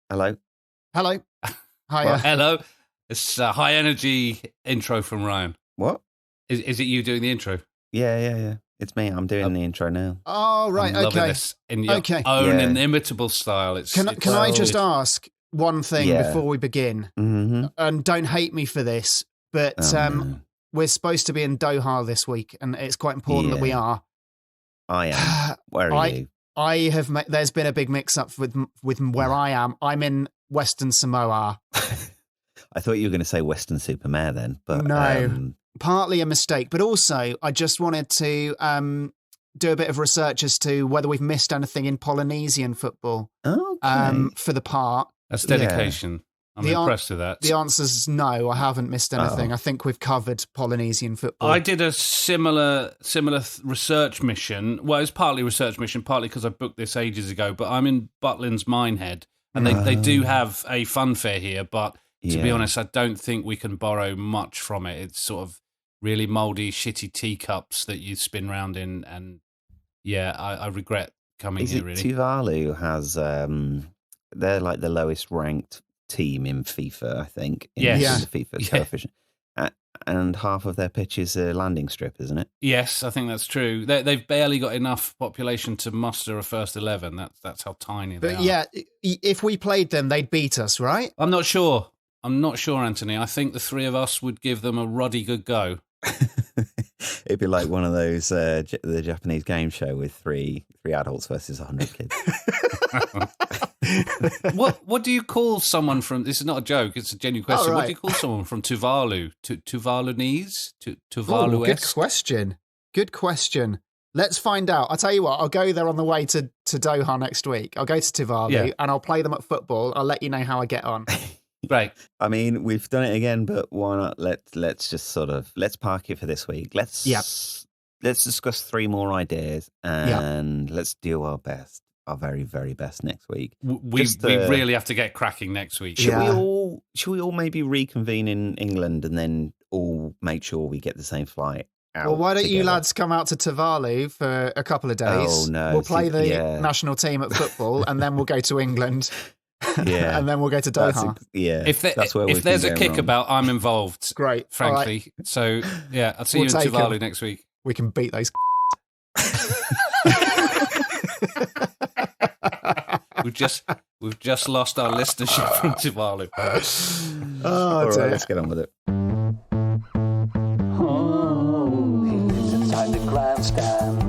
Hello. Hello. Hiya. Well, hello. It's a high energy intro from Ryan. What? Is it you doing the intro? Yeah. It's me. I'm doing the intro now. Oh, right. I'm loving Okay. this in your own inimitable style. Can I just ask one thing before we begin? Mm-hmm. And don't hate me for this, but we're supposed to be in Doha this week, and it's quite important that we are. I am. Where are you? I have. There's been a big mix-up with where I am. I'm in Western Samoa. I thought you were going to say Western Supermare then, but no. Partly a mistake, but also I just wanted to do a bit of research as to whether we've missed anything in Polynesian football for the part. That's dedication. I'm impressed with that. The answer is no, I haven't missed anything. I think we've covered Polynesian football. I did a similar research mission. Well, it was partly research mission, partly because I booked this ages ago, but I'm in Butlins Minehead, and they do have a fun fair here, but to be honest, I don't think we can borrow much from it. It's sort of really mouldy, shitty teacups that you spin round in, and I regret coming here, really. Tuvalu has, they're like the lowest ranked team in FIFA, I think. In the FIFA coefficient. And half of their pitch is a landing strip, isn't it? Yes, I think that's true. They've barely got enough population to muster a first 11. That's how tiny they are. But yeah, if we played them, they'd beat us, right? I'm not sure, Anthony. I think the three of us would give them a ruddy good go. It'd be like one of those the Japanese game show with three adults versus 100 kids. What do you call someone from? This is not a joke; it's a genuine question. Right. What do you call someone from Tuvalu? Tuvaluese? Tuvalu-esque? Good question. Let's find out. I'll tell you what. I'll go there on the way to Doha next week. I'll go to Tuvalu and I'll play them at football. I'll let you know how I get on. Right. I mean, we've done it again, but why not? Let's just let's park it for this week. Let's discuss three more ideas and let's do our best, our very, very best next week. We really have to get cracking next week. Should we all maybe reconvene in England and then all make sure we get the same flight out? Well, why don't you together? lads come out to Tuvalu for a couple of days? Oh, no. We'll play the national team at football and then we'll go to England. Yeah, and then we'll go to Doha. If there's a kick about, I'm involved. Great, frankly. Right. So I'll see you in Tuvalu next week. We can beat those. We've just lost our listenership from Tuvalu. All right, let's get on with it. He lives inside the grandstand.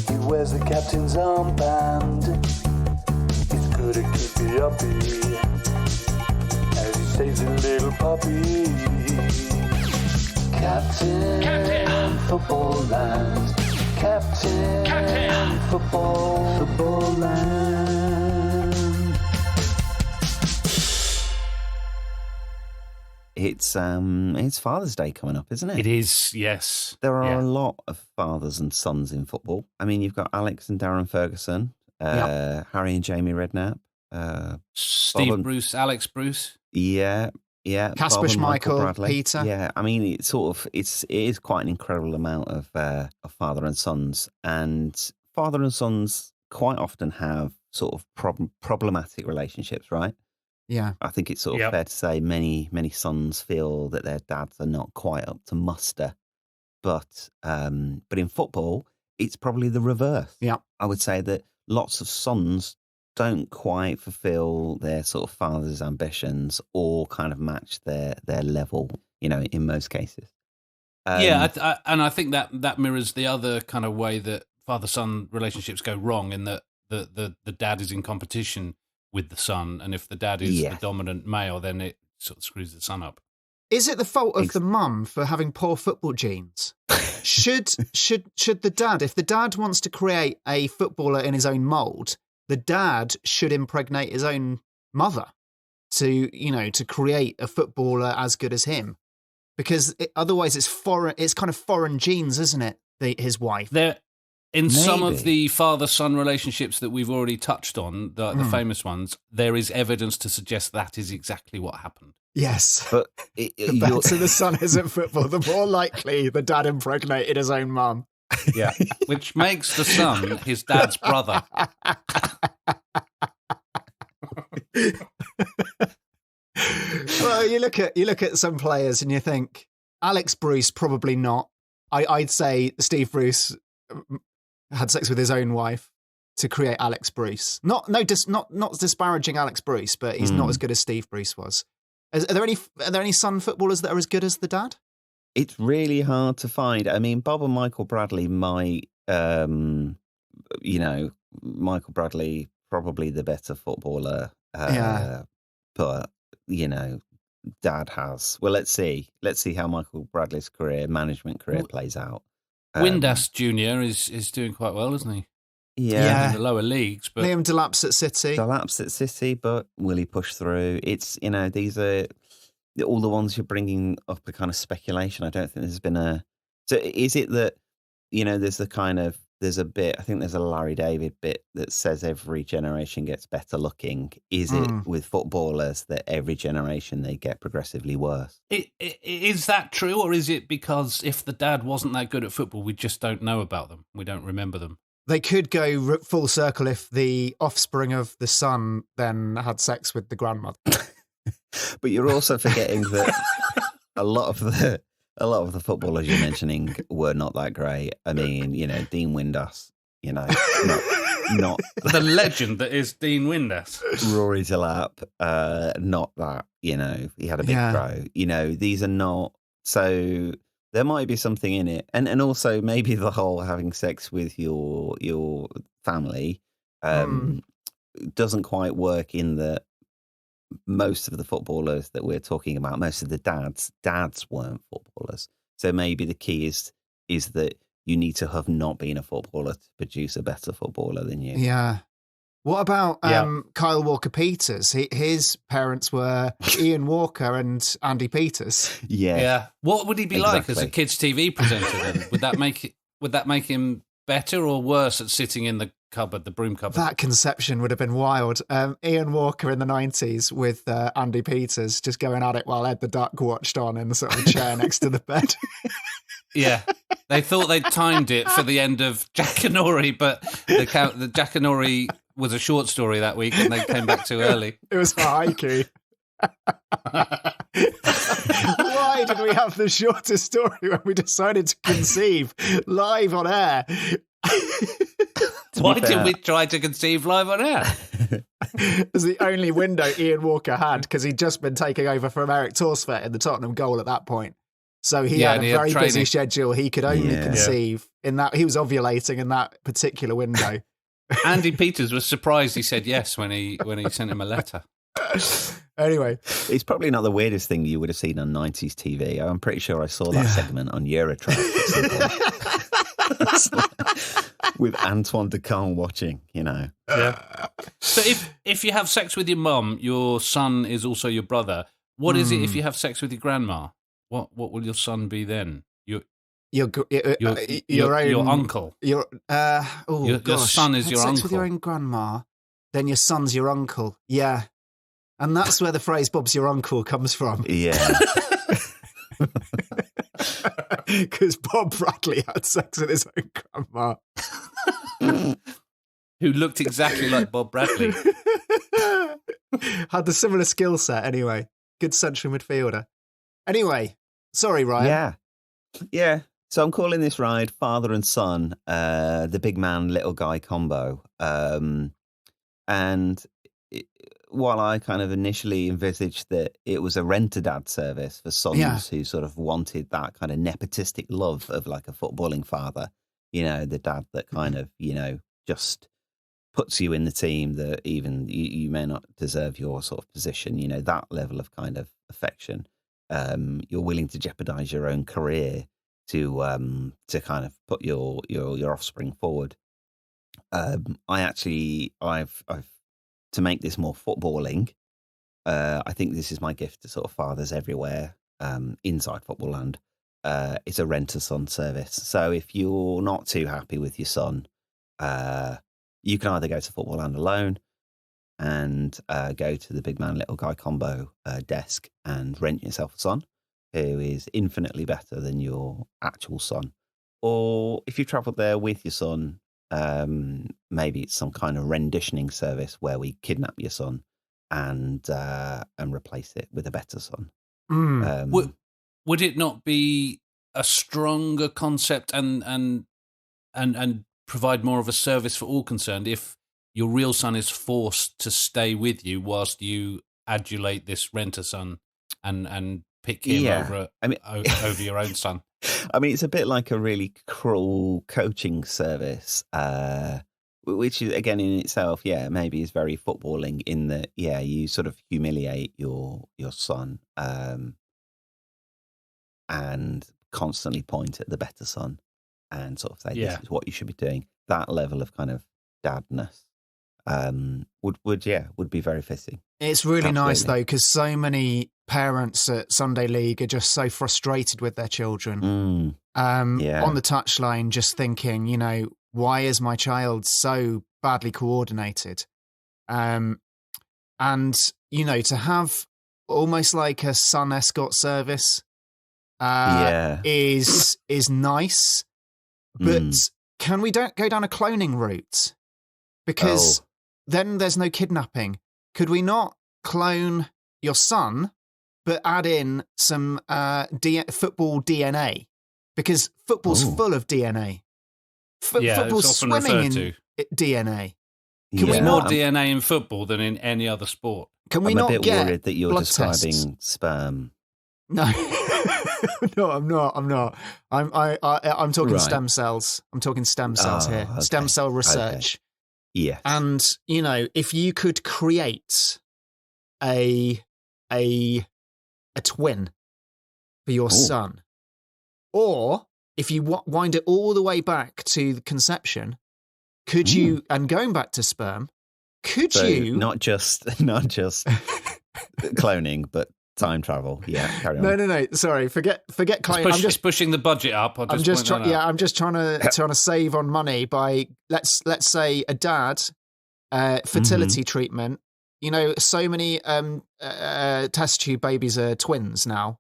He wears the captain's armband. To keep you uppy as he saves a little puppy. Captain. Footballland. Captain. Footballland. It's Father's Day coming up, isn't it? It is, yes. There are a lot of fathers and sons in football. I mean, you've got Alex and Darren Ferguson. Harry and Jamie Redknapp, Steve Bruce, Alex Bruce, Kasper Schmeichel, Bradley. Peter. Yeah, I mean, it is quite an incredible amount of father and sons, and father and sons quite often have sort of problematic relationships, right? Yeah, I think it's sort of fair to say many sons feel that their dads are not quite up to muster, but in football, it's probably the reverse. Yeah, I would say that lots of sons don't quite fulfill their sort of father's ambitions or kind of match their level, in most cases. And I think that mirrors the other kind of way that father-son relationships go wrong, in that the dad is in competition with the son, and if the dad is the dominant male, then it sort of screws the son up. Is it the fault of the mum for having poor football genes? Should the dad, if the dad wants to create a footballer in his own mould, the dad should impregnate his own mother to create a footballer as good as him, because otherwise it's foreign. It's kind of foreign genes, isn't it? His wife. In some of the father-son relationships that we've already touched on, the famous ones, there is evidence to suggest that is exactly what happened. Yes. But the better the son is at football, the more likely the dad impregnated his own mum. Yeah. Which makes the son his dad's brother. Well, you look at some players and you think Alex Bruce probably not. I'd say Steve Bruce had sex with his own wife to create Alex Bruce. Not disparaging Alex Bruce, but he's not as good as Steve Bruce was. Are there any son footballers that are as good as the dad? It's really hard to find. I mean, Bob and Michael Bradley might, Michael Bradley probably the better footballer. But Dad has. Well, let's see how Michael Bradley's management career plays out. Windass Jr. is doing quite well, isn't he? Yeah. In the lower leagues. But Liam Delap's at City. But will he push through? It's, these are all the ones you're bringing up a kind of speculation. I don't think there's been a... So is it that, there's a bit, I think there's a Larry David bit that says every generation gets better looking. Is it with footballers that every generation they get progressively worse? Is that true, or is it because if the dad wasn't that good at football, we just don't know about them? We don't remember them? They could go full circle if the offspring of the son then had sex with the grandmother. But you're also forgetting that a lot of the footballers you're mentioning were not that great. I mean, Dean Windass, not the legend that is Dean Windass. Rory Delap, not that, he had a big throw. These are not, so there might be something in it. And also maybe the whole having sex with your family doesn't quite work in that most of the footballers that we're talking about, most of the dads weren't footballers. So maybe the key is that you need to have not been a footballer to produce a better footballer than you. Yeah. What about Kyle Walker-Peters? His parents were Ian Walker and Andy Peters. Yeah. What would he be like as a kids' TV presenter then? Would that make him better or worse at sitting in the broom cupboard? That conception would have been wild. Ian Walker in the 90s with Andy Peters just going at it while Ed the Duck watched on in the sort of chair next to the bed. Yeah. They thought they'd timed it for the end of Jackanory, but the Jackanory was a short story that week and they came back too early. It was for haiku. Why did we have the shortest story when we decided to conceive live on air? Why did we try to conceive live on air? It was the only window Ian Walker had because he'd just been taking over from Eric Torsfett in the Tottenham goal at that point. So he had a very busy schedule. He could only conceive in that. He was ovulating in that particular window. Andy Peters was surprised he said yes when he sent him a letter. Anyway, it's probably not the weirdest thing you would have seen on 90s TV. I'm pretty sure I saw that segment on Eurotrack with Antoine de Caunes watching, Yeah. So if you have sex with your mum, your son is also your brother. What is it if you have sex with your grandma? What will your son be then? Your uncle. Your son is your sex uncle. with your own grandma, then your son's your uncle. Yeah. And that's where the phrase Bob's your uncle comes from. Yeah. Because Bob Bradley had sex with his own grandma. Who looked exactly like Bob Bradley. Had the similar skill set anyway. Good central midfielder. Anyway, sorry, Ryan. Yeah. So I'm calling this ride Father and Son, the big man, little guy combo. While I kind of initially envisaged that it was a rent-a-dad service for sons who sort of wanted that kind of nepotistic love of like a footballing father, the dad that kind of, just puts you in the team that even you may not deserve your sort of position, that level of kind of affection. You're willing to jeopardize your own career to kind of put your offspring forward. I've to make this more footballing. I think this is my gift to sort of fathers everywhere inside Footballland. It's a rent-a-son service. So if you're not too happy with your son, you can either go to Footballland alone and go to the big man, little guy combo desk and rent yourself a son who is infinitely better than your actual son. Or if you've travelled there with your son, maybe it's some kind of renditioning service where we kidnap your son and replace it with a better son. Would it not be a stronger concept and provide more of a service for all concerned if your real son is forced to stay with you whilst you adulate this renter son and pick him over your own son? I mean, it's a bit like a really cruel coaching service, which is, again, in itself, maybe is very footballing in that, you sort of humiliate your son and constantly point at the better son and sort of say, this is what you should be doing. That level of kind of dadness would be very fitting. It's really nice, though, because so many parents at Sunday League are just so frustrated with their children on the touchline, just thinking, why is my child so badly coordinated? And, to have almost like a son escort service is nice, but can we don't go down a cloning route? Because then there's no kidnapping. Could we not clone your son, but add in some football DNA? Because football's full of DNA. Football's swimming in DNA. Can we more DNA in football than in any other sport? Can we I'm not a bit get worried that you're describing tests? Sperm. No, no, I'm not. I'm talking stem cells. I'm talking stem cells here. Okay. Stem cell research. Okay. Yeah. And if you could create a twin for your son, or if you wind it all the way back to the conception, could you? And going back to sperm, could you not just cloning, but time travel? Yeah, carry on. No. Sorry, forget cloning. I'm just pushing the budget up. I'm just trying to save on money by let's say a dad fertility treatment. So many test tube babies are twins now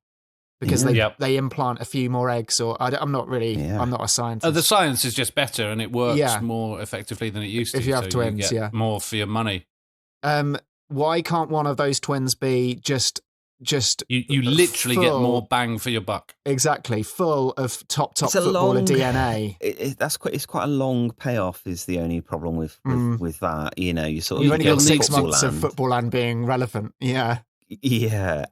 because they implant a few more eggs. Or I'm not a scientist. The science is just better and it works more effectively than it used to. If you have twins, you get more for your money. Why can't one of those twins be just you literally get more bang for your buck? Exactly, full of top footballer DNA. It's quite a long payoff. Is the only problem with that. You only got 6 months of Footballland being relevant. Yeah,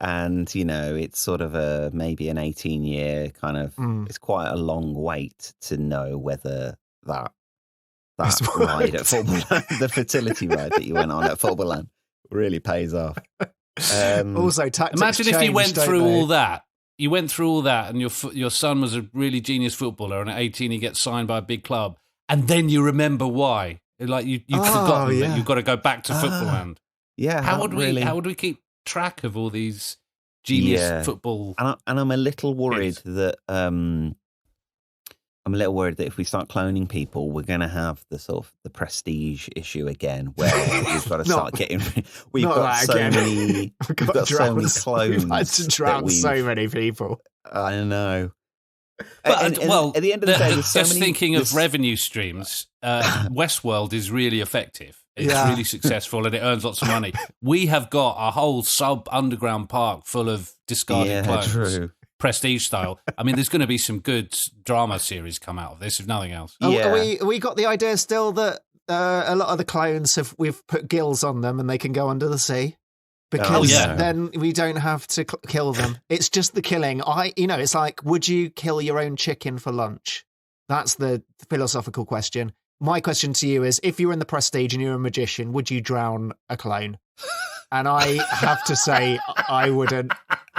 and it's sort of maybe an 18-year kind of. It's quite a long wait to know whether that ride at Footballland, the fertility ride that you went on at Footballland, really pays off. Also, tactics imagine change, if you went through they? all that. You went through all that, and your son was a really genius footballer, and at 18 he gets signed by a big club, and then you remember why. Like you'd forgotten that you've got to go back to Footballland. Yeah, how would we keep track of all these genius football? And I'm a little worried that if we start cloning people, we're going to have the sort of the prestige issue again, where we've got to start getting. We've got so many clones. We've had to drown so many people. I know. But at the end of the day, there's so just many, thinking of revenue streams, Westworld is really effective. It's really successful and it earns lots of money. We have got a whole sub-underground park full of discarded clones. True. Prestige style. I mean, there's going to be some good drama series come out of this, if nothing else. We got the idea still that a lot of the clones we've put gills on them and they can go under the sea because then we don't have to kill them. It's just the killing. It's like, would you kill your own chicken for lunch? That's the philosophical question. My question to you is, if you were in the Prestige and you're a magician, would you drown a clone? And I have to say, I wouldn't.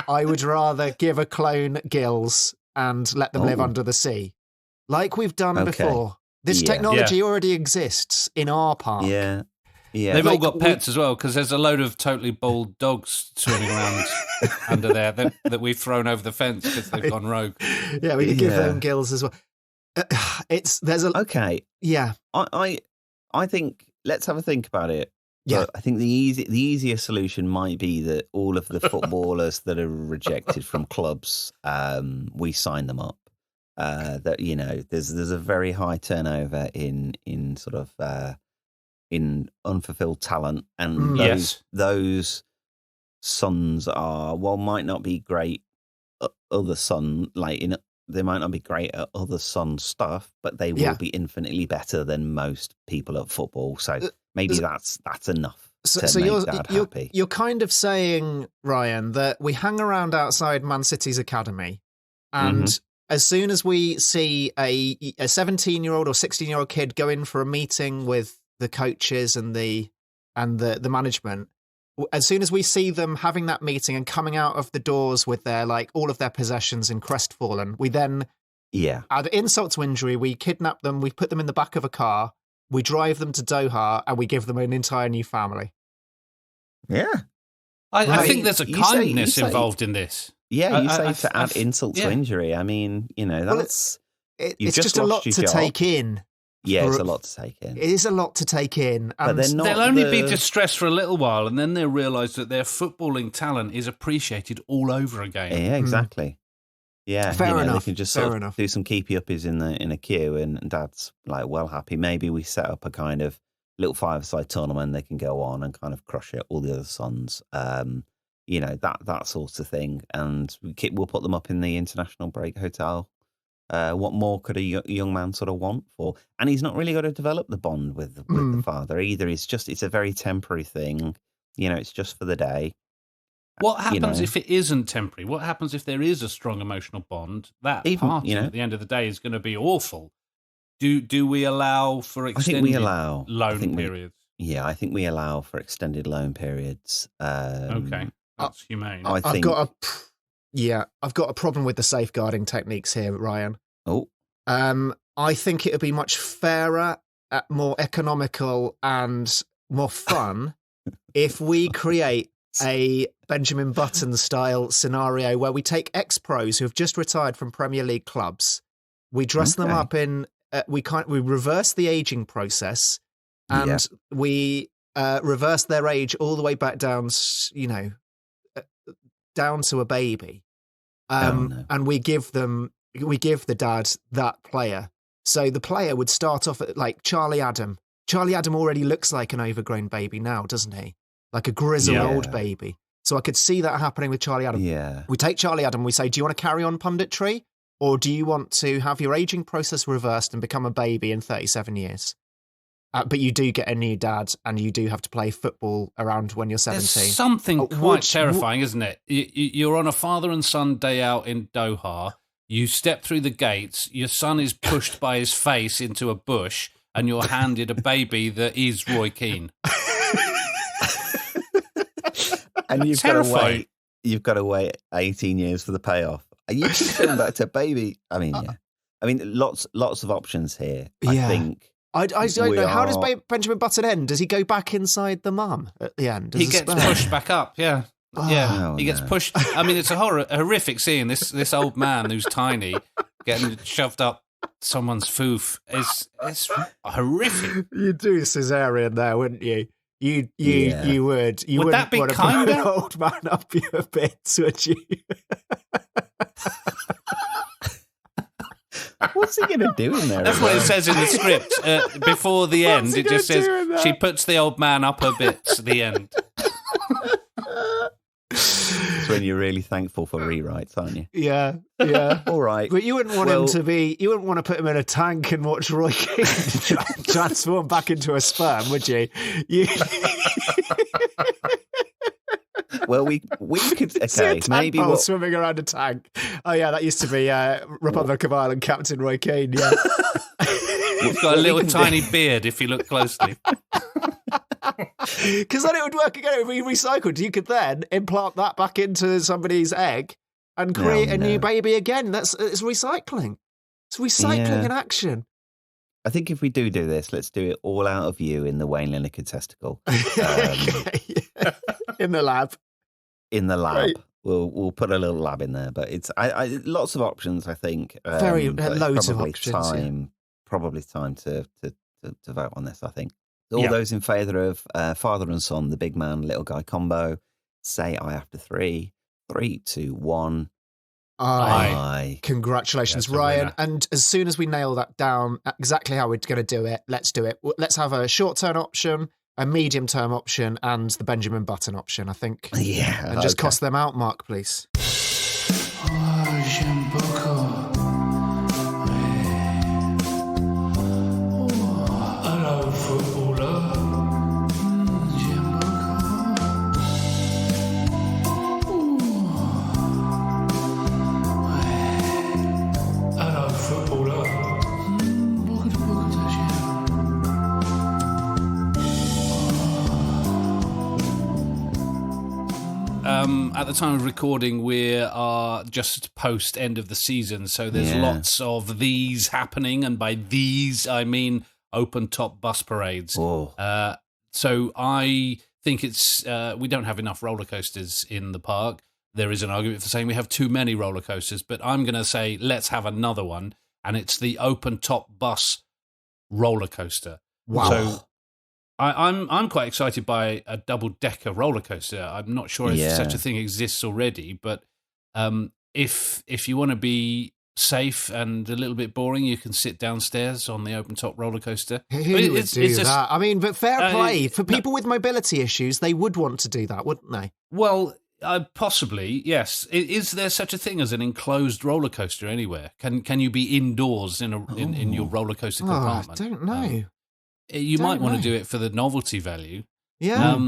I would rather give a clone gills and let them live under the sea, like we've done before. This technology already exists in our park. Yeah. They've all got pets as well, because there's a load of totally bald dogs swimming around under there that we've thrown over the fence because they've gone rogue. Yeah, we could give them gills as well. Yeah. I think let's have a think about it. Yeah, but I think the easier solution might be that all of the footballers that are rejected from clubs, we sign them up. That there's a very high turnover in sort of in unfulfilled talent, and those sons might not be great at other they might not be great at other son stuff, but they will be infinitely better than most people at football. So maybe that's enough. So you're kind of saying, Ryan, that we hang around outside Man City's academy, and as soon as we see a 17-year-old or 16-year-old kid go in for a meeting with the coaches and the management, as soon as we see them having that meeting and coming out of the doors with their all of their possessions and crestfallen, we then add insult to injury. We kidnap them, we put them in the back of a car, we drive them to Doha, and we give them an entire new family. Yeah. I think there's a kindness involved in this. Yeah, you say to add insult to injury. I mean, that's... it's just a lot to take in. Yeah, it's a lot to take in. It is a lot to take in. But they'll only be distressed for a little while, and then they'll realise that their footballing talent is appreciated all over again. Yeah, exactly. Yeah, fair enough. They can just do some keepy-uppies in a queue, and Dad's well happy. Maybe we set up a kind of little five-a-side tournament. They can go on and kind of crush it, all the other sons. That sort of thing. And we'll put them up in the International Break Hotel. What more could a young man sort of want for? And he's not really got to develop the bond with the father either. It's a very temporary thing. It's just for the day. What happens if it isn't temporary? What happens if there is a strong emotional bond? That party at the end of the day is going to be awful. Do we allow for extended loan periods? I think we allow for extended loan periods. Okay, that's humane. I've got a problem with the safeguarding techniques here, Ryan. Oh. I think it would be much fairer, more economical, and more fun if we create a Benjamin Button style scenario where we take ex-pros who have just retired from Premier League clubs, we dress them up in, we reverse the aging process, and we reverse their age all the way back down, down to a baby. And we give the dad that player. So the player would start off at Charlie Adam. Charlie Adam already looks like an overgrown baby now, doesn't he? Like a grizzled old baby. So I could see that happening with Charlie Adam. Yeah. We take Charlie Adam, we say, do you want to carry on punditry? Or do you want to have your aging process reversed and become a baby in 37 years? But you do get a new dad, and you do have to play football around when you're 17. There's something quite terrifying, isn't it? You're on a father and son day out in Doha. You step through the gates. Your son is pushed by his face into a bush, and you're handed a baby that is Roy Keane. And you've got to wait 18 years for the payoff. Are you just going back to baby? I mean, lots of options here. I think. I don't know. How does Benjamin Button end? Does he go back inside the mum at the end? He gets pushed back up, yeah. He gets pushed. I mean, it's a horrific scene. This old man who's tiny getting shoved up someone's foof. It's horrific. You'd do a cesarean there, wouldn't you? You would. You would that be kind of old man up your bits, would you? What's he going to do in there? That's what it says in the script. Before the end, it just says she puts the old man up her bits at the end. It's when you're really thankful for rewrites, aren't you? Yeah. All right. But you wouldn't want him to be, you wouldn't want to put him in a tank and watch Roy Keane transform back into a sperm, would you? Well, we could, okay, maybe swimming around a tank. Oh yeah, that used to be Republic of Ireland Captain Roy Keane. Yeah, he's got a little tiny beard if you look closely. Because then it would work again. It would be recycled. You could then implant that back into somebody's egg and create a new baby again. It's recycling. It's recycling in action. I think if we do this, let's do it all out of you in the Wayne Lineker testicle. In the lab. In the lab. Right. We'll put a little lab in there, but it's lots of options, I think. Loads of options. Probably time to vote on this, I think. All those in favour of father and son, the big man, little guy combo, say I after 3. 3, 2, 1. Aye. Congratulations, Yes, Ryan. winner. And as soon as we nail that down, exactly how we're going to do it, let's do it. Let's have a short-term option, a medium-term option, and the Benjamin Button option, I think. Yeah. And just cost them out, Mark, please. Hello, footballer. Hello, footballer. At the time of recording, we are just post end of the season, so there's lots of these happening, and by these I mean open top bus parades. Oh. So I think it's we don't have enough roller coasters in the park. There is an argument for saying we have too many roller coasters, but I'm going to say let's have another one, and it's the open top bus roller coaster. Wow. So I'm quite excited by a double-decker roller coaster. I'm not sure if such a thing exists already, but if you want to be safe and a little bit boring, you can sit downstairs on the open-top roller coaster. Who would do that? I mean, but fair play. For people with mobility issues, they would want to do that, wouldn't they? Well, possibly, yes. Is there such a thing as an enclosed roller coaster anywhere? Can you be indoors in your roller coaster compartment? I don't know. You might want to do it for the novelty value. Yeah.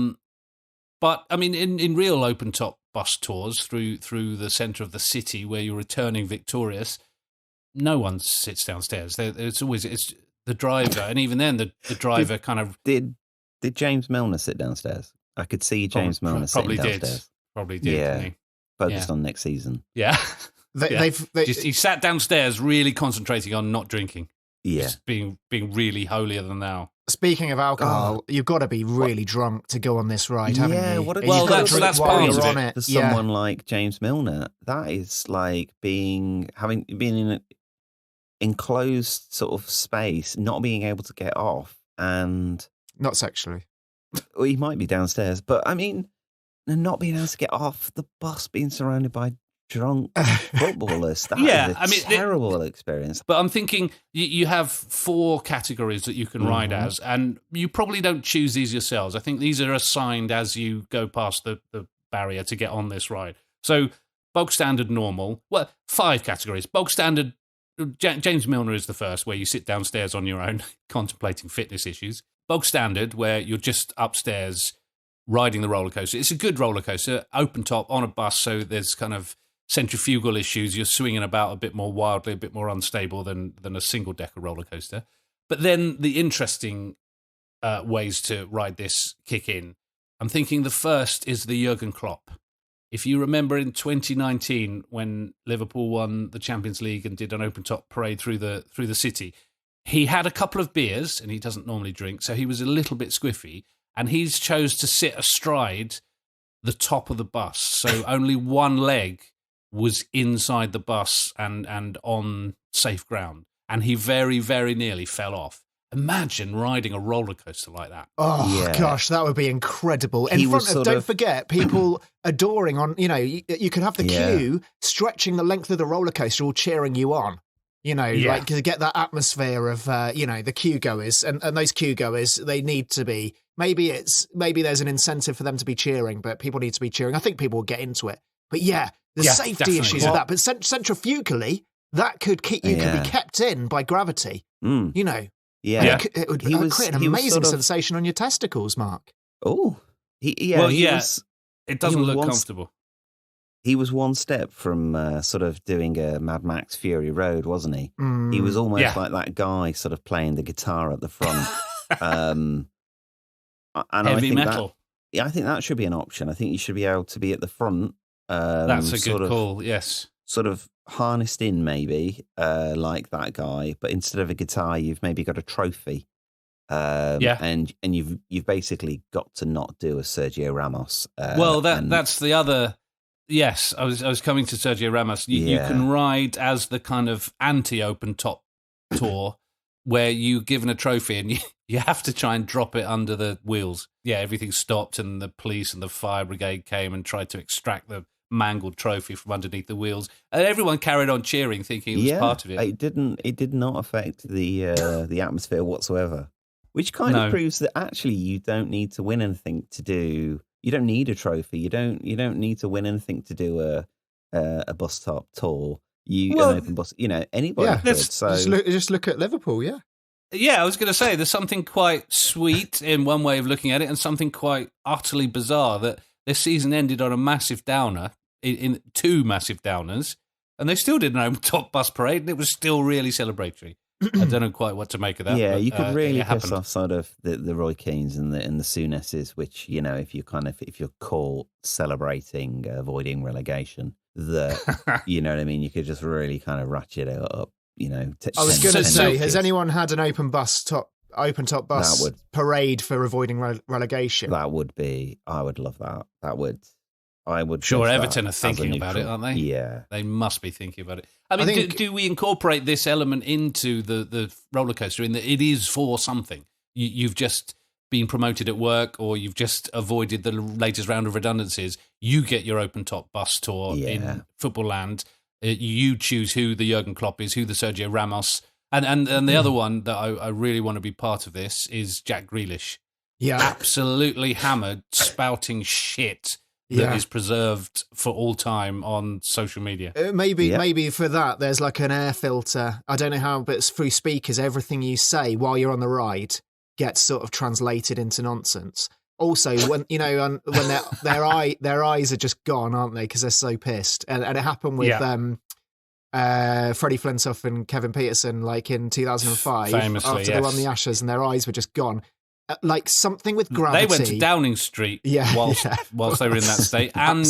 But, I mean, in real open-top bus tours through the centre of the city where you're returning victorious, no one sits downstairs. It's the driver, and even then the driver kind of... Did James Milner sit downstairs? I could see James Milner sitting downstairs. Probably did. Yeah. Focused on next season. Yeah. He sat downstairs really concentrating on not drinking. Yeah. Just being really holier than thou. Speaking of alcohol, you've got to be really drunk to go on this ride, haven't you? That's part of it. For someone like James Milner, that is like being in an enclosed sort of space, not being able to get off, and not sexually. Well, he might be downstairs, but I mean, not being able to get off the bus, being surrounded by drunk footballers. That is a terrible experience. But I'm thinking you have 4 categories that you can ride as, and you probably don't choose these yourselves. I think these are assigned as you go past the barrier to get on this ride. So bog standard normal. Well, 5 categories. Bog standard, James Milner is the first, where you sit downstairs on your own contemplating fitness issues. Bog standard, where you're just upstairs riding the roller coaster. It's a good roller coaster, open top, on a bus, so there's kind of centrifugal issues. You're swinging about a bit more wildly, a bit more unstable than a single-decker roller coaster. But then the interesting ways to ride this kick in. I'm thinking the first is the Jurgen Klopp. If you remember in 2019 when Liverpool won the Champions League and did an open-top parade through the city, he had a couple of beers, and he doesn't normally drink, so he was a little bit squiffy, and he's chose to sit astride the top of the bus, so only one leg was inside the bus and on safe ground. And he very, very nearly fell off. Imagine riding a roller coaster like that. Oh, gosh, that would be incredible. In front of, don't forget, people adoring on, you could have the queue stretching the length of the roller coaster all cheering you on. Like to get that atmosphere of, the queue goers. And those queue goers, they need to be, maybe there's an incentive for them to be cheering, but people need to be cheering. I think people will get into it. But the safety issues of that. But centrifugally, that could be kept in by gravity. It would create an amazing sensation on your testicles, Mark. Oh, it doesn't look comfortable. He was one step from sort of doing a Mad Max Fury Road, wasn't he? He was almost like that guy sort of playing the guitar at the front. And heavy metal. I think that should be an option. I think you should be able to be at the front. That's a good call, yes. Sort of harnessed in, maybe, like that guy, but instead of a guitar, you've maybe got a trophy. And you've basically got to not do a Sergio Ramos. That's the other. Yes, I was coming to Sergio Ramos. You can ride as the kind of anti-open top tour, where you're given a trophy and you have to try and drop it under the wheels. Yeah, everything stopped, and the police and the fire brigade came and tried to extract the mangled trophy from underneath the wheels, and everyone carried on cheering, thinking it was part of it. It did not affect the atmosphere whatsoever, which kind of proves that actually you don't need to win anything to do. You don't need a trophy. You don't need to win anything to do a bus top tour. An open bus. Anybody could. So just look at Liverpool. Yeah. Yeah, I was going to say there's something quite sweet in one way of looking at it, and something quite utterly bizarre that this season ended on a massive downer, in two massive downers, and they still did an open top bus parade, and it was still really celebratory. I don't know quite what to make of that. Yeah, but, you could really piss off sort of the Roy Keanes and the Souness's, which if you're caught celebrating avoiding relegation, that you know what I mean. You could just really kind of ratchet it up. I was going to say, has anyone had an open top bus parade for avoiding relegation? That would be. I would love that. I would. Sure, Everton are thinking about it, aren't they? Yeah, they must be thinking about it. I mean, do we incorporate this element into the roller coaster in that it is for something? You've just been promoted at work, or you've just avoided the latest round of redundancies. You get your open top bus tour in Footballland. You choose who the Jurgen Klopp is, who the Sergio Ramos, and the other one that I really want to be part of this is Jack Grealish. Yeah, absolutely hammered, spouting shit that is preserved for all time on social media. Maybe for that there's like an air filter. I don't know how, but it's through speakers. Everything you say while you're on the ride gets sort of translated into nonsense. Also, when when their eyes are just gone, aren't they? Because they're so pissed, and it happened with Freddie Flintoff and Kevin Peterson, like in 2005, famously, after they won the Ashes, and their eyes were just gone. Like something with gravity. They went to Downing Street whilst they were in that state, and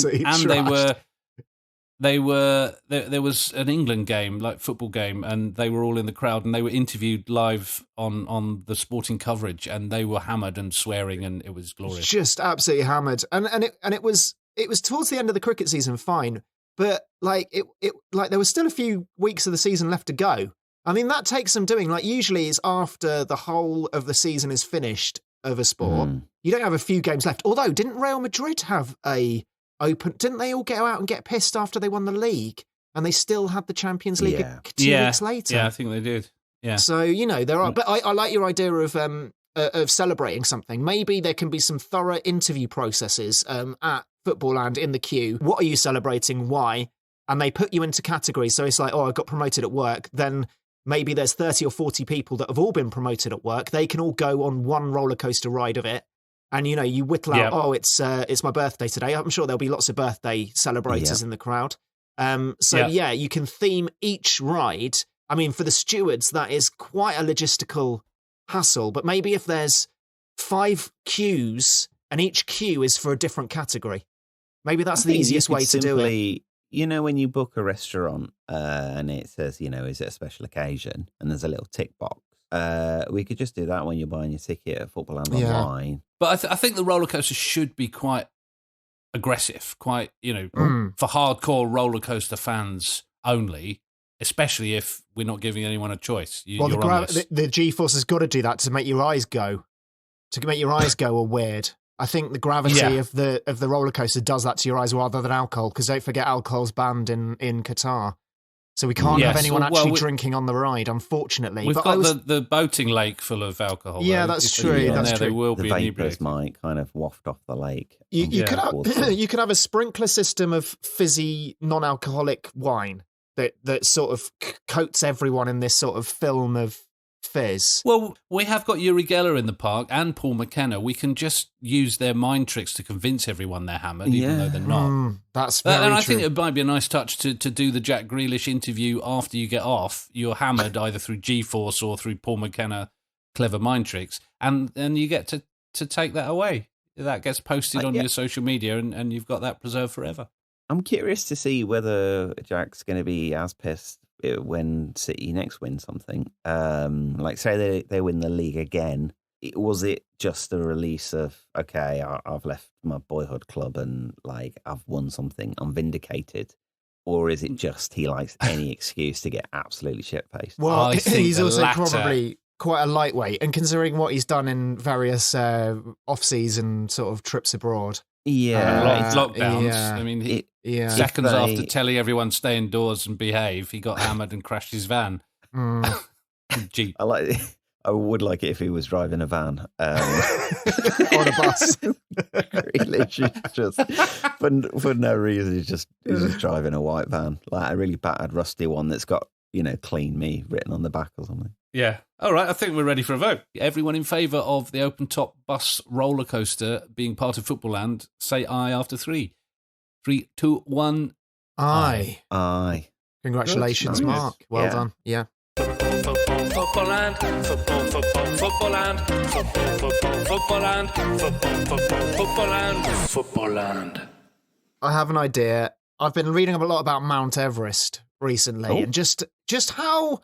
there was an England game, like football game, and they were all in the crowd, and they were interviewed live on the sporting coverage, and they were hammered and swearing, and it was glorious. Just absolutely hammered, and it was towards the end of the cricket season, fine, but like it there was still a few weeks of the season left to go. I mean, that takes some doing. Like usually, it's after the whole of the season is finished of a sport. You don't have a few games left. Although, didn't Real Madrid have a open? Didn't they all go out and get pissed after they won the league, and they still had the Champions League 2 weeks later? Yeah, I think they did. Yeah. So there are, but I like your idea of celebrating something. Maybe there can be some thorough interview processes at Footballland in the queue. What are you celebrating? Why? And they put you into categories. So it's like, I got promoted at work. Then maybe there's 30 or 40 people that have all been promoted at work. They can all go on one roller coaster ride of it. And, you whittle out, it's my birthday today. I'm sure there'll be lots of birthday celebrators in the crowd. You can theme each ride. I mean, for the stewards, that is quite a logistical hassle. But maybe if there's 5 queues and each queue is for a different category, maybe that's the easiest way to do it. When you book a restaurant and it says, is it a special occasion? And there's a little tick box. We could just do that when you're buying your ticket at Footballland online. But I think the roller coaster should be quite aggressive, quite, for hardcore roller coaster fans only, especially if we're not giving anyone a choice. The G-force has got to do that to make your eyes go. To make your eyes go all weird. I think the gravity of the roller coaster does that to your eyes rather than alcohol, because don't forget alcohol's banned in Qatar. So we can't have anyone drinking on the ride, unfortunately. We've got the boating lake full of alcohol. Yeah, that's true. There will be vapors might kind of waft off the lake. You could have a sprinkler system of fizzy, non-alcoholic wine that sort of coats everyone in this sort of film of fizz. Well, we have got Uri Geller in the park and Paul McKenna. We can just use their mind tricks to convince everyone they're hammered, even though they're not. That's very true. And I think it might be a nice touch to do the Jack Grealish interview after you get off. You're hammered either through G-Force or through Paul McKenna clever mind tricks, and you get to take that away. That gets posted on your social media, and you've got that preserved forever. I'm curious to see whether Jack's going to be as pissed when City next win something. Like say they win the league again. Was it just a release of, okay, I've left my boyhood club and like I've won something, I'm vindicated? Or is it just he likes any excuse to get absolutely shit-faced? Well, he's also probably quite a lightweight, and considering what he's done in various off-season sort of trips abroad. Yeah. Lockdowns. Yeah. I mean, Yeah. Seconds after telling everyone stay indoors and behave, he got hammered and crashed his van. Jeep. I would like it if he was driving a van. On a bus. Really, just for no reason, he's just driving a white van, like a really battered, rusty one that's got, clean me written on the back or something. Yeah. All right, I think we're ready for a vote. Everyone in favour of the open-top bus roller coaster being part of Footballland, say aye after 3. 3, 2, 1. Aye. Aye. Congratulations, Nice. Mark. Well done. Yeah. Footballland, Footballland, Footballland. I have an idea. I've been reading a lot about Mount Everest recently, and just how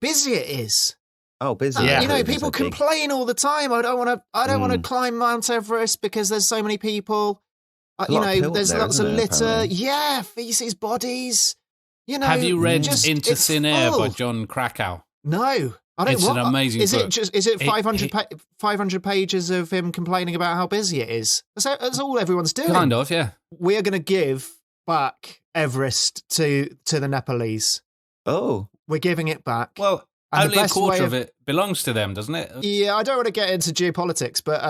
busy it is. Oh, busy. People complain all the time. I don't want to climb Mount Everest because there's so many people. There's lots of litter. Apparently. Yeah, feces, bodies. Have you read Into Thin Air by John Krakauer? No, I don't. It's an amazing book. Is it 500 pages of him complaining about how busy it is? That's all everyone's doing. Kind of, yeah. We are going to give back Everest to the Nepalese. Oh, we're giving it back. Well, only a quarter of it belongs to them, doesn't it? Yeah, I don't want to get into geopolitics, but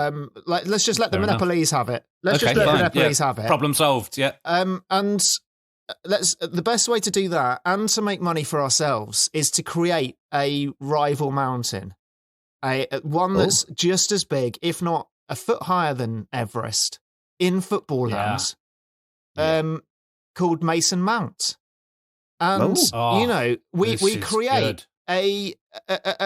let's just let the Nepalese have it. Let's have it. Problem solved. Yeah. And the best way to do that and to make money for ourselves is to create a rival mountain, one that's just as big, if not a foot higher than Everest, in Footballland, called Mason Mount. And we create a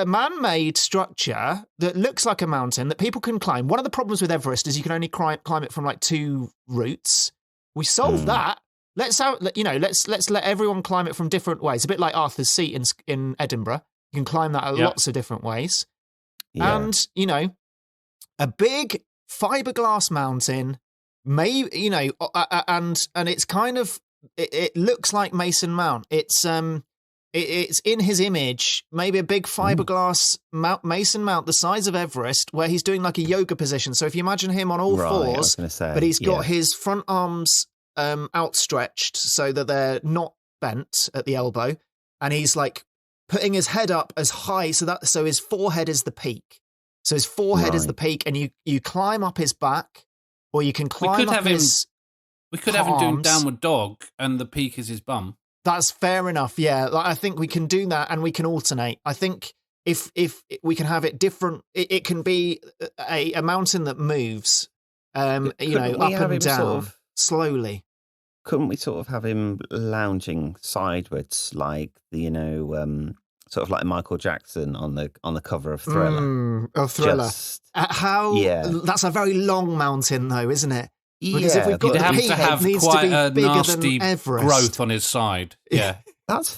man-made structure that looks like a mountain that people can climb. One of the problems with Everest is you can only climb it from like 2 routes. We solved that. Let's let everyone climb it from different ways. A bit like Arthur's Seat in Edinburgh. You can climb that lots of different ways. Yeah. And, a big fiberglass mountain, and it's kind of, it looks like Mason Mount. It's in his image, maybe a big fiberglass Mason Mount the size of Everest, where he's doing like a yoga position. So if you imagine him on all fours, but he's got his front arms outstretched so that they're not bent at the elbow, and he's like putting his head up as high so his forehead is the peak. So his forehead is the peak, and you climb up his back, or you can climb up his. We could have him doing downward dog, and the peak is his bum. That's fair enough. Yeah, I think we can do that, and we can alternate. I think if we can have it different, it can be a mountain that moves, up and down. Slowly. Couldn't we sort of have him lounging sideways, like sort of like Michael Jackson on the cover of Thriller? Thriller. That's a very long mountain, though, isn't it? Because if we've got you'd have to have quite a nasty growth on his side. Yeah, that's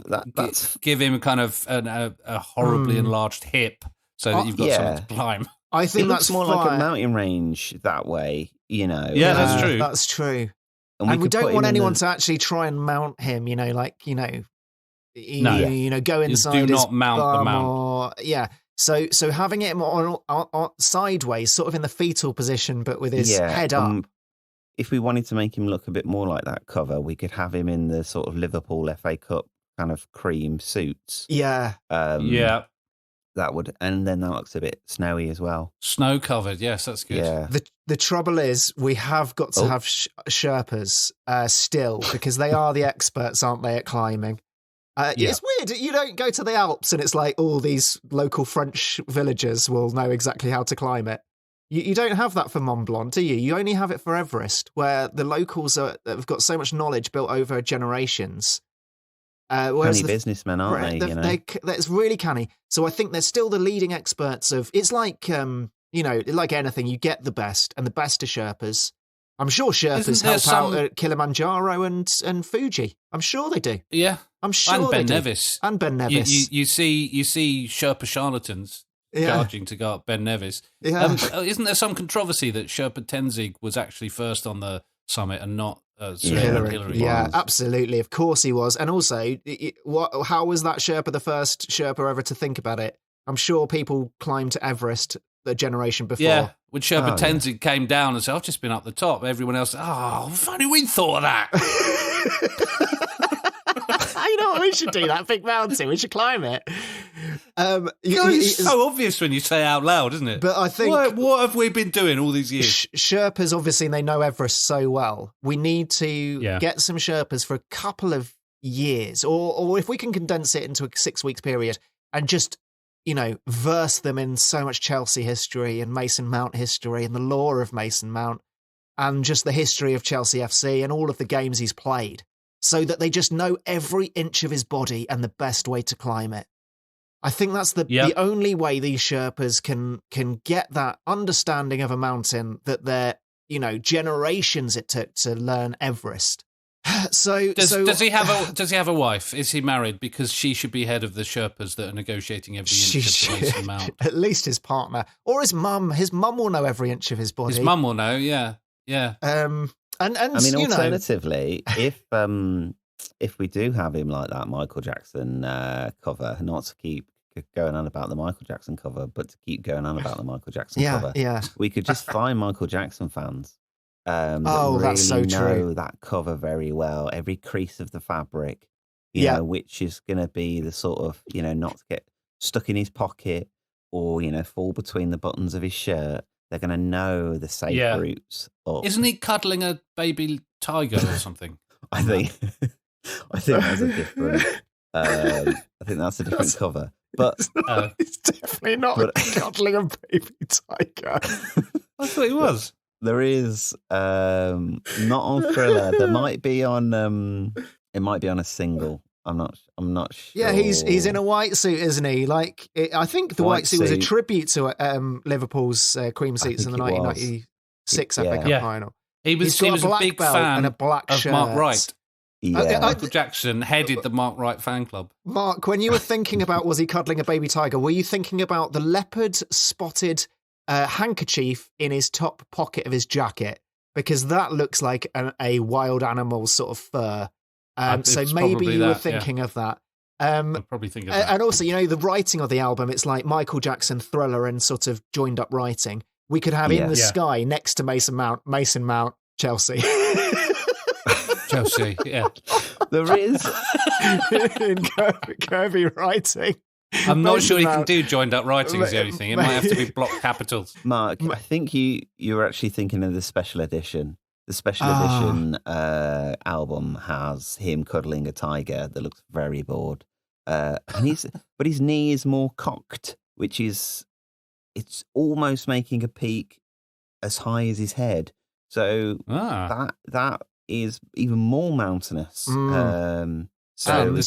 give him kind of a horribly enlarged hip so that you've got something to climb. I think that's more like a mountain range that way. Yeah, that's true. That's true. And we don't want anyone to actually try and mount him, go inside. Do not mount the mount. So having it on sideways, sort of in the fetal position, but with his head up. If we wanted to make him look a bit more like that cover, we could have him in the sort of Liverpool FA Cup kind of cream suits. Yeah. That would, and then that looks a bit snowy as well. Snow covered, yes, that's good. Yeah. The trouble is, we have got to have Sherpas still, because they are the experts, aren't they, at climbing? It's weird. You don't go to the Alps and it's like all these local French villagers will know exactly how to climb it. You don't have that for Mont Blanc, do you? You only have it for Everest, where the locals have got so much knowledge built over generations. Canny businessmen, aren't they? That's really canny. So I think they're still the leading experts of. It's like like anything, you get the best, and the best are Sherpas. I'm sure Sherpas help out at Kilimanjaro and Fuji. I'm sure they do. Yeah, I'm sure and they Ben do. Nevis. And Ben Nevis. You see Sherpa charlatans charging to go up Ben Nevis. Yeah. Isn't there some controversy that Sherpa Tenzing was actually first on the summit and not Hillary? Yeah, absolutely. Of course he was. And also, how was that Sherpa the first Sherpa ever to think about it? I'm sure people climbed to Everest the generation before. Yeah, when Sherpa Tenzing came down and said, I've just been up the top. Everyone else, if only we thought of that. You know what we should do? That big mountain. We should climb it. It's so obvious when you say it out loud, isn't it? But I think... What have we been doing all these years? Sherpas, obviously, they know Everest so well. We need to get some Sherpas for a couple of years, or if we can condense it into a 6 weeks period and just, verse them in so much Chelsea history and Mason Mount history and the lore of Mason Mount and just the history of Chelsea FC and all of the games he's played, so that they just know every inch of his body and the best way to climb it. I think that's the only way these Sherpas can get that understanding of a mountain that they're, generations it took to learn Everest. Does he have a wife? Is he married? Because she should be head of the Sherpas that are negotiating every inch of Mason Mount. At least his partner or his mum. His mum will know every inch of his body. His mum will know. Yeah. And alternatively, if we do have him like that Michael Jackson cover, not to keep going on about the Michael Jackson cover, but to keep going on about the Michael Jackson cover, we could just find Michael Jackson fans. That's so true. That cover very well. Every crease of the fabric, which is going to be the sort of, not to get stuck in his pocket or, fall between the buttons of his shirt. They're going to know the safe routes. Isn't he cuddling a baby tiger or something? I think that's a different. I think that's a different cover. But it's definitely not cuddling a baby tiger. I thought he was. There is not on Thriller. There might be on. It might be on a single. I'm not sure. Yeah, he's in a white suit, isn't he? I think the white suit was a tribute to Liverpool's cream seats in the 1996 FA Cup final. He was a big fan and a black of shirt. Mark Wright. Yeah. Michael Jackson headed the Mark Wright fan club. Mark, when you were thinking about was he cuddling a baby tiger, were you thinking about the leopard spotted handkerchief in his top pocket of his jacket? Because that looks like a wild animal sort of fur. So maybe you were thinking of that. I'm probably thinking of that. And also, the writing of the album, it's like Michael Jackson, Thriller, and sort of joined up writing. We could have In the Sky next to Mason Mount, Chelsea. Chelsea, yeah. There is. In Kirby writing. I'm not sure you can do joined up writing is the only thing. It might have to be block capitals. Mark, I think you were actually thinking of the special edition. The special edition album has him cuddling a tiger that looks very bored. But his knee is more cocked, which is, it's almost making a peak as high as his head. So that is even more mountainous. The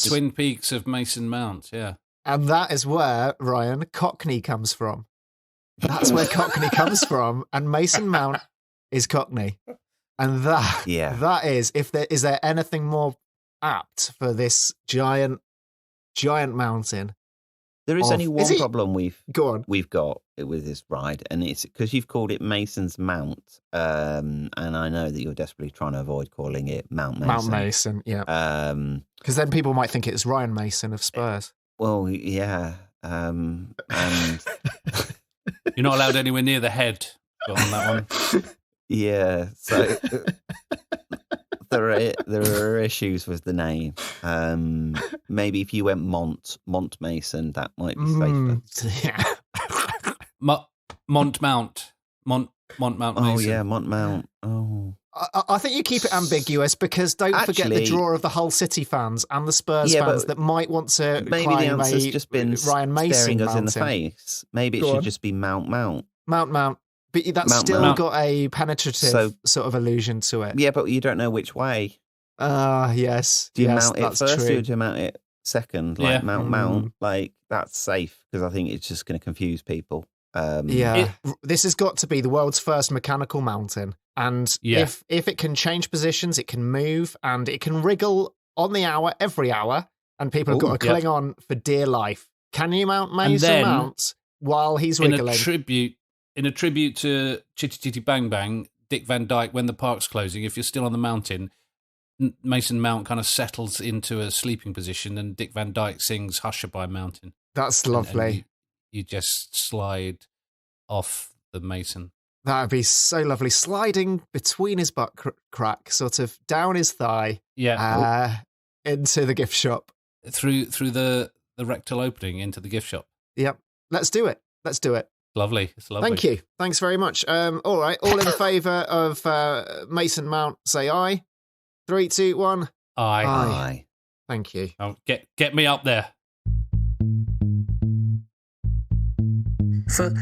Twin Peaks of Mason Mount, yeah. And that is where, Ryan, Cockney comes from. That's where Cockney comes from. And Mason Mount is Cockney. And that is, is there anything more apt for this giant mountain? There is only one problem we've got with this ride, and it's because you've called it Mason's Mount, and I know that you're desperately trying to avoid calling it Mount Mason. Mount Mason, yeah. Because then people might think it's Ryan Mason of Spurs. Well, yeah. And you're not allowed anywhere near the head on that one. Yeah, so there are issues with the name. Maybe if you went Mont Mason, that might be safer. Yeah. Mont Mount Mason. Oh yeah, Mont Mount. Oh. I think you keep it ambiguous because don't forget the draw of the Hull City fans and the Spurs fans that might want to maybe climb the answer's just been Ryan Mason staring us mountain. in the face. Maybe it should just be Mount. Mount. But that's still got a penetrative sort of allusion to it. Yeah, but you don't know which way. Yes. Do you mount it first true. or do you mount it second? Like Mount. Like that's safe because I think it's just going to confuse people. This has got to be the world's first mechanical mountain. And if it can change positions, it can move and it can wriggle on the hour, every hour, and people have got to cling on for dear life. Can you mount Mason Mount while he's wiggling? In a tribute to Chitty Chitty Bang Bang, Dick Van Dyke, when the park's closing, if you're still on the mountain, Mason Mount kind of settles into a sleeping position and Dick Van Dyke sings Hushabye Mountain. That's lovely. And you just slide off the mason. That would be so lovely. Sliding between his butt crack, sort of down his thigh, into the gift shop. Through the rectal opening into the gift shop. Yep. Let's do it. Lovely. It's lovely. Thank you. Thanks very much. All right. All in favour of Mason Mount, say aye. 3, 2, 1. Aye. Thank you. Oh, get me up there. Foot.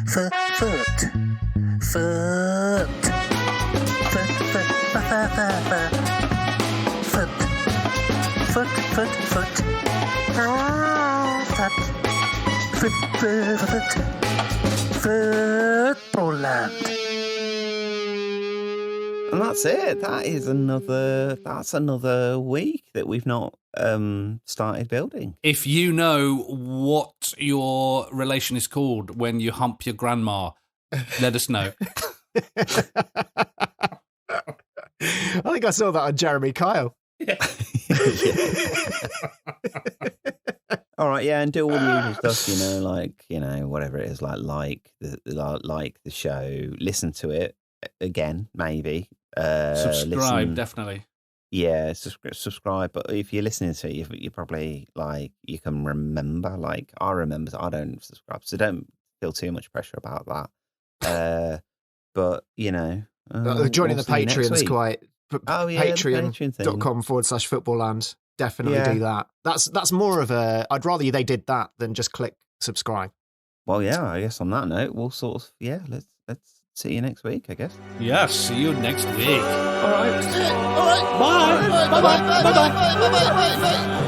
Footballland. And that's it. That's another week that we've not started building. If you know what your relation is called when you hump your grandma, let us know. I think I saw that on Jeremy Kyle. Yeah. All right, yeah, and do all the usual stuff, whatever it is, like the show, listen to it again, maybe. Subscribe, definitely. Yeah, subscribe. But if you're listening to it, you probably you can remember. Like I remember, I don't subscribe, so don't feel too much pressure about that. But joining we'll the Patreon is quite. Patreon.com/footballland. Definitely do that. That's more of a. I'd rather they did that than just click subscribe. Well, yeah. I guess on that note, we'll sort of let's see you next week, I guess. Yeah, see you next week. All right. All right. Bye. Bye. Bye. Bye. Bye. Bye. Bye. Bye.